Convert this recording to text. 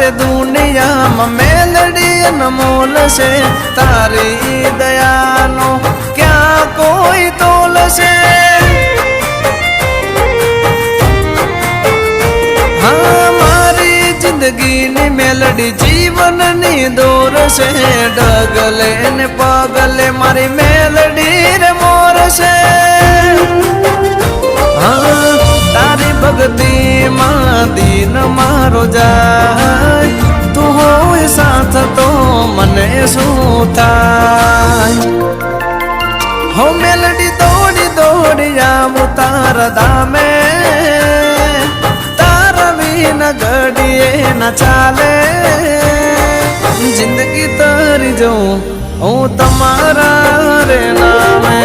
માટે દુનિયામાં મેલડી અનમોલ છે તારી દયાનો ક્યાં કોઈ તોલ છે હા મારી જિંદગીની મેલડી જીવનની દોર છે ડગલે ને પગલે મારી મેલડી રે મોર છે હા તારી ભક્તિમાં દિન મારો જાય તું હોય સાથ તો મને શું થાય હો મેલડી દોડી દોડી આવું તારા ધામે તારા વિના ઘડીએ ના ચાલે જિંદગી તારી જઉં હું તમારા રે નામે